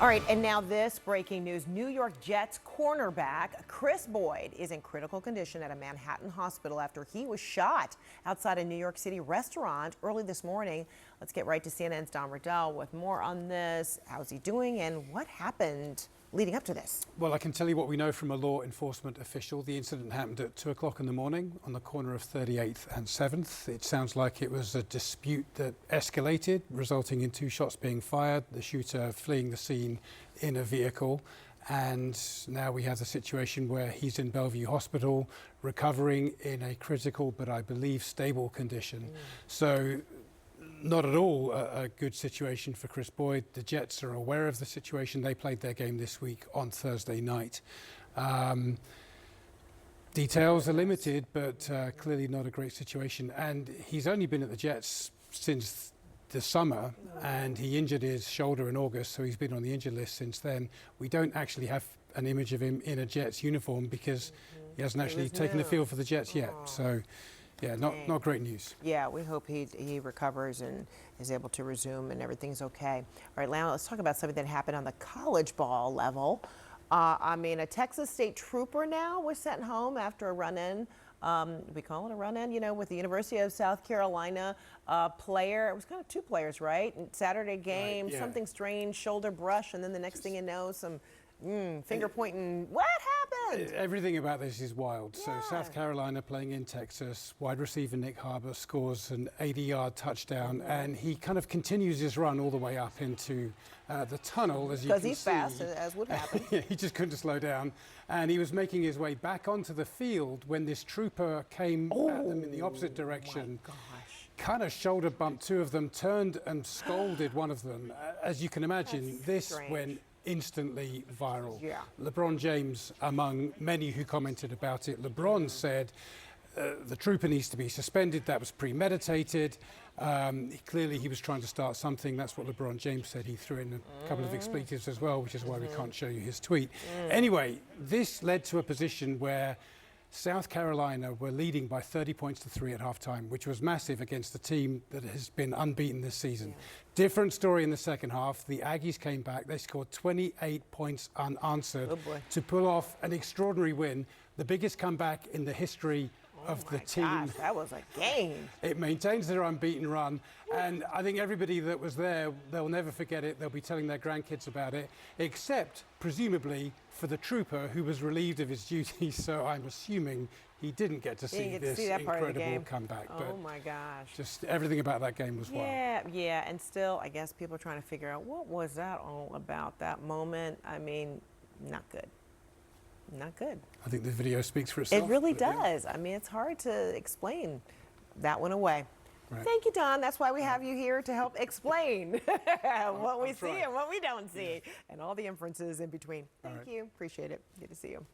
All right, and now this breaking news. New York Jets cornerback Kris Boyd is in critical condition at a Manhattan hospital after he was shot outside a New York City restaurant early this morning. Let's get right to CNN's Don Riddell with more on this. How's he doing and what happened leading up to this? Well, I can tell you what we know from a law enforcement official. The incident happened at 2 o'clock in the morning on the corner of 38th and 7th. It sounds like it was a dispute that escalated, resulting in 2 shots being fired, the shooter fleeing the scene in a vehicle. And now we have the situation where he's in Bellevue Hospital, recovering in a critical but I believe stable condition. So not at all a good situation for Kris Boyd. The Jets are aware of the situation. They played their game this week on Thursday night. Details are limited, but clearly not a great situation. And he's only been at the Jets since the summer, and he injured his shoulder in August, so he's been on the injured list since then. We don't actually have an image of him in a Jets uniform because he hasn't actually taken the field for the Jets yet. So yeah, not great news. Yeah, we hope he recovers and is able to resume and everything's okay. All right, now let's talk about something that happened on the college ball level. A Texas State trooper now was sent home after a run-in. We call it a run-in, with the University of South Carolina player. It was kind of 2 players, right? Saturday game, right, yeah. Something strange, shoulder brush, and then the next thing you know, some finger pointing. What happened? Everything about this is wild. Yeah. So South Carolina playing in Texas, wide receiver Nick Harbour scores an 80-yard touchdown, and he kind of continues his run all the way up into the tunnel, as you can see. Because he's fast, as would happen. Yeah, he just couldn't slow down, and he was making his way back onto the field when this trooper came at them in the opposite direction. My gosh. Kind of shoulder bumped 2 of them, turned and scolded one of them. As you can imagine, That's this strange. went instantly viral. Yeah. LeBron James, among many who commented about it, LeBron said the trooper needs to be suspended. That was premeditated. Clearly he was trying to start something. That's what LeBron James said. He threw in a couple of expletives as well, which is why we can't show you his tweet. Anyway, this led to a position where South Carolina were leading by 30 points to 3 at halftime, which was massive against a team that has been unbeaten this season. Yeah. Different story in the second half. The Aggies came back. They scored 28 points unanswered to pull off an extraordinary win, the biggest comeback in the history of the team. Gosh, that was a game. It maintains their unbeaten run, and I think everybody that was there, they'll never forget it. They'll be telling their grandkids about it, except presumably for the trooper who was relieved of his duties. So I'm assuming he didn't get to see this incredible comeback. Oh my gosh. Just everything about that game was wild. Yeah, and still, I guess people are trying to figure out what was that all about, that moment. I mean, not good. Not good. I think the video speaks for itself. It really does. Yeah. I mean, it's hard to explain that one away. Right. Thank you, Don. That's why we have you here to help explain what we see and what we don't see, and all the inferences in between. Thank you. Appreciate it. Good to see you.